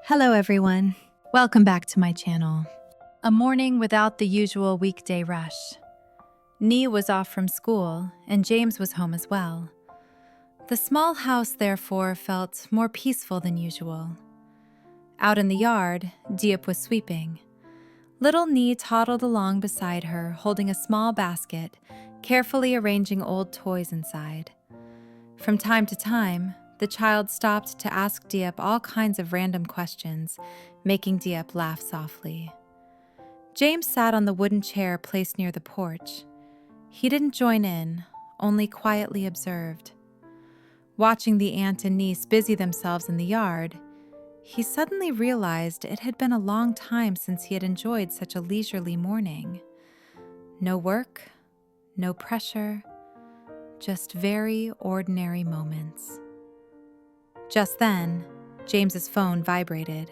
Hello everyone, welcome back to my channel. A morning without the usual weekday rush. Ly was off from school and James was home as well. The small house therefore felt more peaceful than usual. Out in the yard, Diep was sweeping. Little Ly toddled along beside her, holding a small basket, carefully arranging old toys inside. From time to time, the child stopped to ask Diep all kinds of random questions, making Diep laugh softly. James sat on the wooden chair placed near the porch. He didn't join in, only quietly observed. Watching the aunt and niece busy themselves in the yard, he suddenly realized it had been a long time since he had enjoyed such a leisurely morning. No work, no pressure, just very ordinary moments. Just then, James's phone vibrated.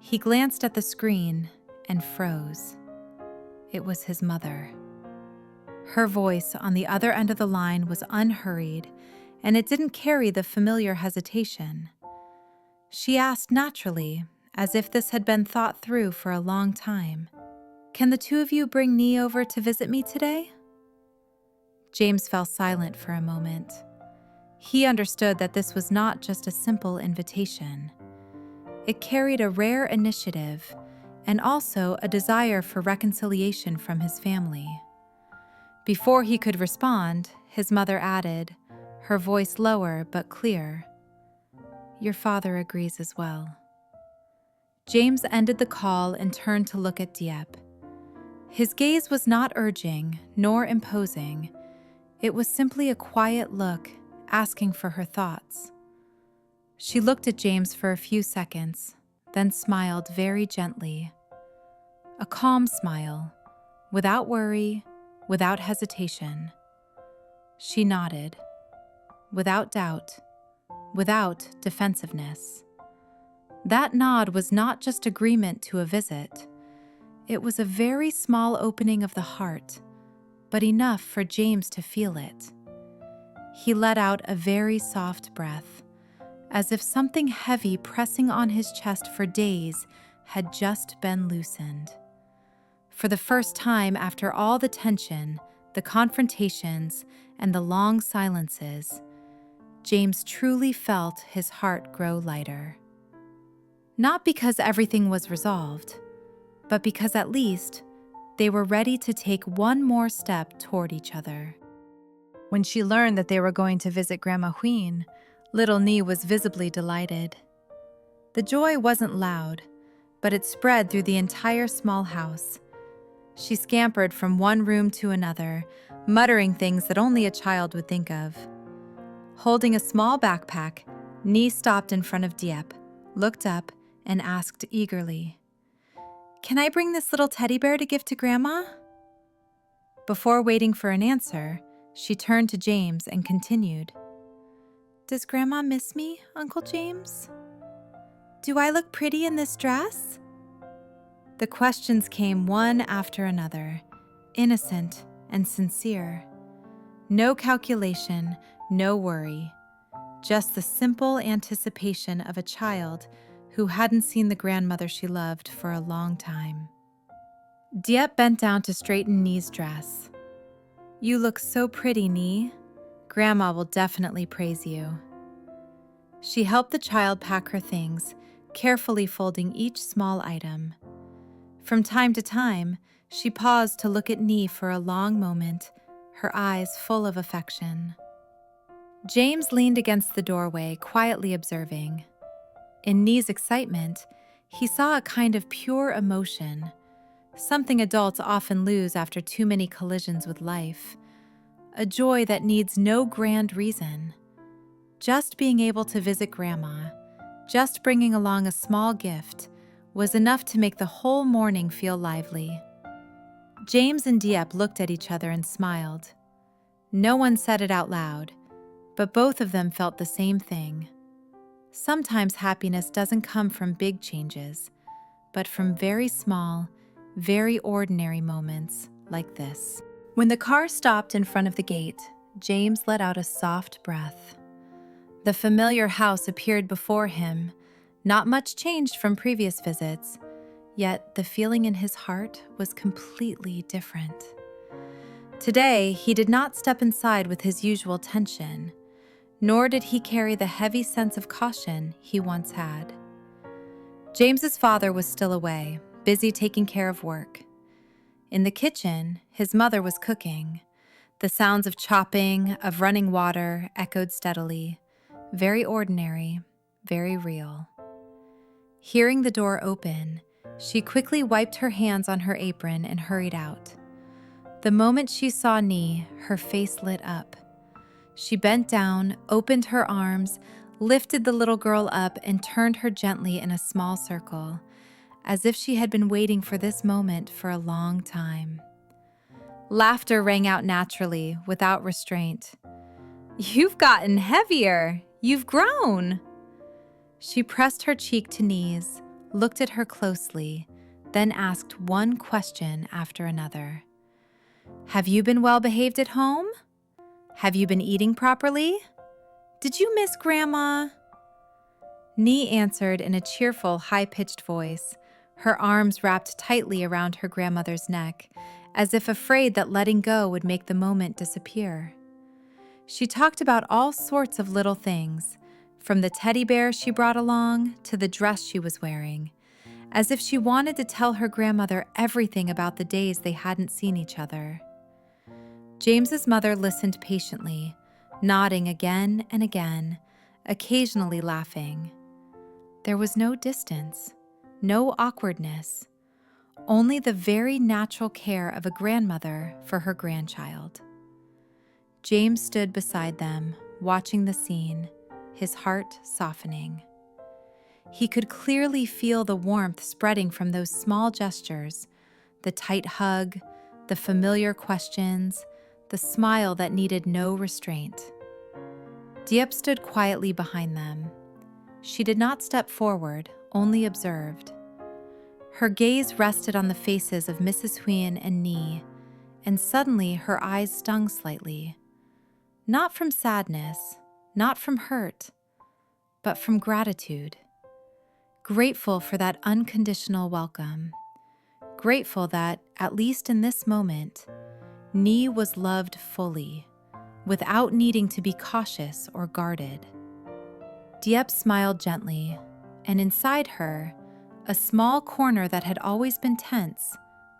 He glanced at the screen and froze. It was his mother. Her voice on the other end of the line was unhurried, and it didn't carry the familiar hesitation. She asked naturally, as if this had been thought through for a long time, "Can the two of you bring Ly over to visit me today?" James fell silent for a moment. He understood that this was not just a simple invitation. It carried a rare initiative and also a desire for reconciliation from his family. Before he could respond, his mother added, her voice lower but clear, "Your father agrees as well." James ended the call and turned to look at Diep. His gaze was not urging nor imposing. It was simply a quiet look, asking for her thoughts. She looked at James for a few seconds, then smiled very gently. A calm smile, without worry, without hesitation. She nodded, without doubt, without defensiveness. That nod was not just agreement to a visit. It was a very small opening of the heart, but enough for James to feel it. He let out a very soft breath, as if something heavy pressing on his chest for days had just been loosened. For the first time after all the tension, the confrontations, and the long silences, James truly felt his heart grow lighter. Not because everything was resolved, but because at least they were ready to take one more step toward each other. When she learned that they were going to visit Grandma Huyen, little Ly was visibly delighted. The joy wasn't loud, but it spread through the entire small house. She scampered from one room to another, muttering things that only a child would think of. Holding a small backpack, Ly stopped in front of Diep, looked up, and asked eagerly, "Can I bring this little teddy bear to give to Grandma?" Before waiting for an answer, she turned to James and continued, "Does Grandma miss me, Uncle James? Do I look pretty in this dress?" The questions came one after another, innocent and sincere. No calculation, no worry, just the simple anticipation of a child who hadn't seen the grandmother she loved for a long time. Diep bent down to straighten Ly's dress. "You look so pretty, Ly. Grandma will definitely praise you." She helped the child pack her things, carefully folding each small item. From time to time, she paused to look at Ly for a long moment, her eyes full of affection. James leaned against the doorway, quietly observing. In Ly's excitement, he saw a kind of pure emotion, something adults often lose after too many collisions with life. A joy that needs no grand reason. Just being able to visit Grandma, just bringing along a small gift, was enough to make the whole morning feel lively. James and Diep looked at each other and smiled. No one said it out loud, but both of them felt the same thing. Sometimes happiness doesn't come from big changes, but from very small, very ordinary moments like this. When the car stopped in front of the gate, James let out a soft breath. The familiar house appeared before him, Not much changed from previous visits, yet the feeling in his heart was completely different. Today, he did not step inside with his usual tension, nor did he carry the heavy sense of caution he once had. James's father was still away, busy taking care of work. In the kitchen, his mother was cooking. The sounds of chopping, of running water echoed steadily, very ordinary, very real. Hearing the door open, she quickly wiped her hands on her apron and hurried out. The moment she saw Ly, her face lit up. She bent down, opened her arms, lifted the little girl up, and turned her gently in a small circle, as if she had been waiting for this moment for a long time. Laughter rang out naturally, without restraint. "You've gotten heavier! You've grown!" She pressed her cheek to Ny's, looked at her closely, then asked one question after another. "Have you been well behaved at home? Have you been eating properly? Did you miss Grandma?" Ly answered in a cheerful, high-pitched voice, her arms wrapped tightly around her grandmother's neck, as if afraid that letting go would make the moment disappear. She talked about all sorts of little things, from the teddy bear she brought along to the dress she was wearing, as if she wanted to tell her grandmother everything about the days they hadn't seen each other. James's mother listened patiently, nodding again and again, occasionally laughing. There was no distance, no awkwardness, only the very natural care of a grandmother for her grandchild. James stood beside them, watching the scene, his heart softening. He could clearly feel the warmth spreading from those small gestures, the tight hug, the familiar questions, the smile that needed no restraint. Diep stood quietly behind them. She did not step forward, only observed. Her gaze rested on the faces of Mrs. Huyen and Ly, and suddenly her eyes stung slightly. Not from sadness, not from hurt, but from gratitude. Grateful for that unconditional welcome. Grateful that, at least in this moment, Ly was loved fully, without needing to be cautious or guarded. Diep smiled gently, and inside her, a small corner that had always been tense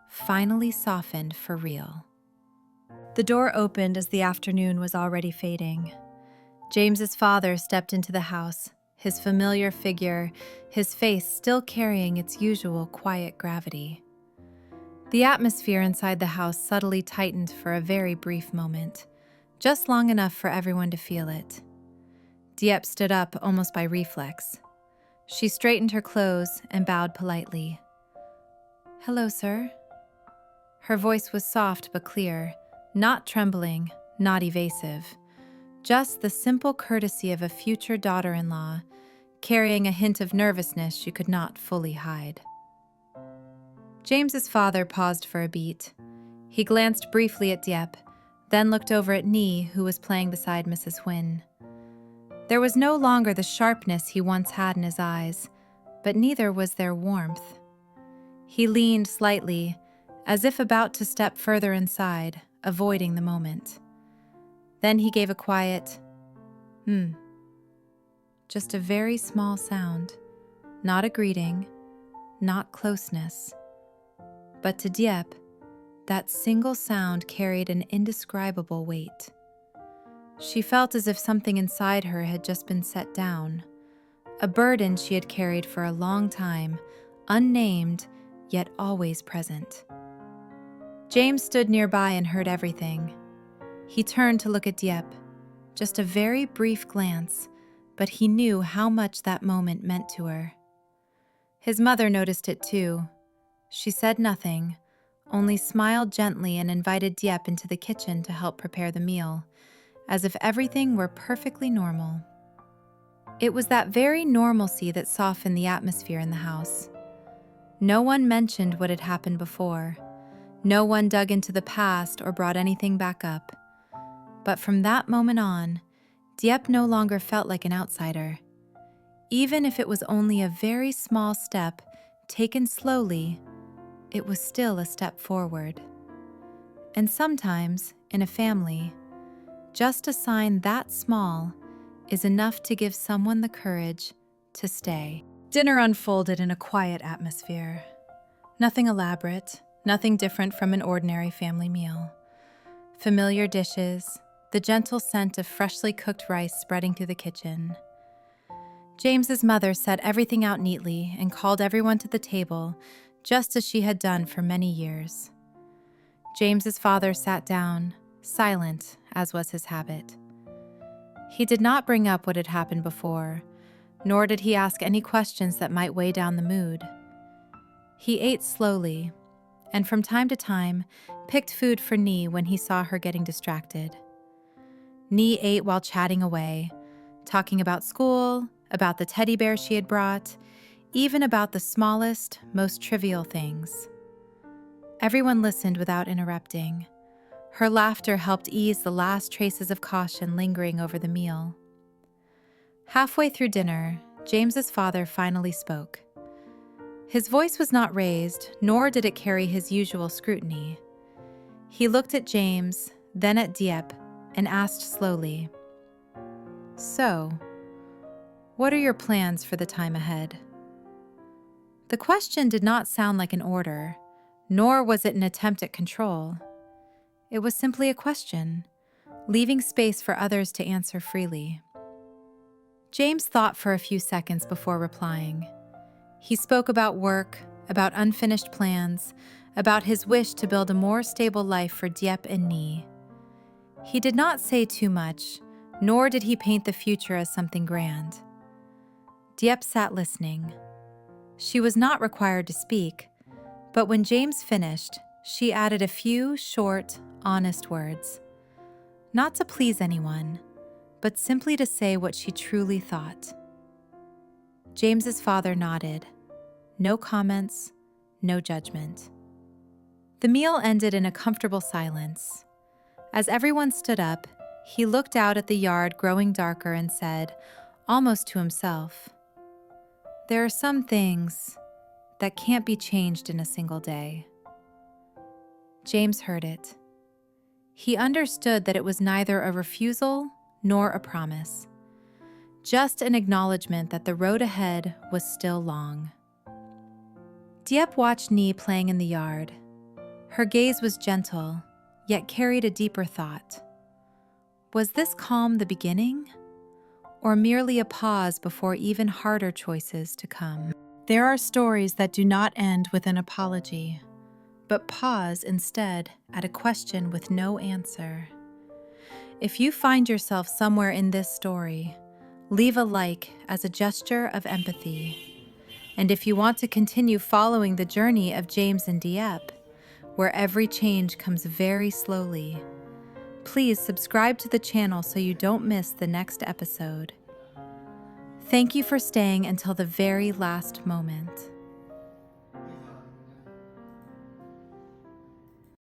finally softened for real. The door opened as the afternoon was already fading. James's father stepped into the house, his familiar figure, his face still carrying its usual quiet gravity. The atmosphere inside the house subtly tightened for a very brief moment, just long enough for everyone to feel it. Diep stood up almost by reflex. She straightened her clothes and bowed politely. "Hello, sir." Her voice was soft but clear, not trembling, not evasive. Just the simple courtesy of a future daughter-in-law, carrying a hint of nervousness she could not fully hide. James's father paused for a beat. He glanced briefly at Diep, then looked over at Ly, who was playing beside Mrs. Huyen. There was no longer the sharpness he once had in his eyes, but neither was there warmth. He leaned slightly, as if about to step further inside, avoiding the moment. Then he gave a quiet, just a very small sound, not a greeting, not closeness. But to Diep, that single sound carried an indescribable weight. She felt as if something inside her had just been set down, a burden she had carried for a long time, unnamed, yet always present. James stood nearby and heard everything. He turned to look at Diep, just a very brief glance, but he knew how much that moment meant to her. His mother noticed it too. She said nothing, only smiled gently and invited Diep into the kitchen to help prepare the meal, as if everything were perfectly normal. It was that very normalcy that softened the atmosphere in the house. No one mentioned what had happened before. No one dug into the past or brought anything back up. But from that moment on, Diep no longer felt like an outsider. Even if it was only a very small step, taken slowly, it was still a step forward. And sometimes, in a family, just a sign that small is enough to give someone the courage to stay. Dinner unfolded in a quiet atmosphere. Nothing elaborate, nothing different from an ordinary family meal. Familiar dishes, the gentle scent of freshly cooked rice spreading through the kitchen. James's mother set everything out neatly and called everyone to the table, just as she had done for many years. James's father sat down, silent, as was his habit. He did not bring up what had happened before, nor did he ask any questions that might weigh down the mood. He ate slowly, and from time to time picked food for Ly when he saw her getting distracted. Ly ate while chatting away, talking about school, about the teddy bear she had brought, even about the smallest, most trivial things. Everyone listened without interrupting. Her laughter helped ease the last traces of caution lingering over the meal. Halfway through dinner, James's father finally spoke. His voice was not raised, nor did it carry his usual scrutiny. He looked at James, then at Diep, and asked slowly, "So, what are your plans for the time ahead?" The question did not sound like an order, nor was it an attempt at control. It was simply a question, leaving space for others to answer freely. James thought for a few seconds before replying. He spoke about work, about unfinished plans, about his wish to build a more stable life for Diep and Ly. He did not say too much, nor did he paint the future as something grand. Diep sat listening. She was not required to speak, but when James finished, she added a few short, honest words. Not to please anyone, but simply to say what she truly thought. James's father nodded. No comments, no judgment. The meal ended in a comfortable silence. As everyone stood up, he looked out at the yard growing darker and said, almost to himself, "There are some things that can't be changed in a single day." James heard it. He understood that it was neither a refusal nor a promise, just an acknowledgement that the road ahead was still long. Diep watched Ly playing in the yard. Her gaze was gentle, yet carried a deeper thought. Was this calm the beginning, or merely a pause before even harder choices to come? There are stories that do not end with an apology, but pause instead at a question with no answer. If you find yourself somewhere in this story, leave a like as a gesture of empathy. And if you want to continue following the journey of James and Diep, where every change comes very slowly, please subscribe to the channel so you don't miss the next episode. Thank you for staying until the very last moment.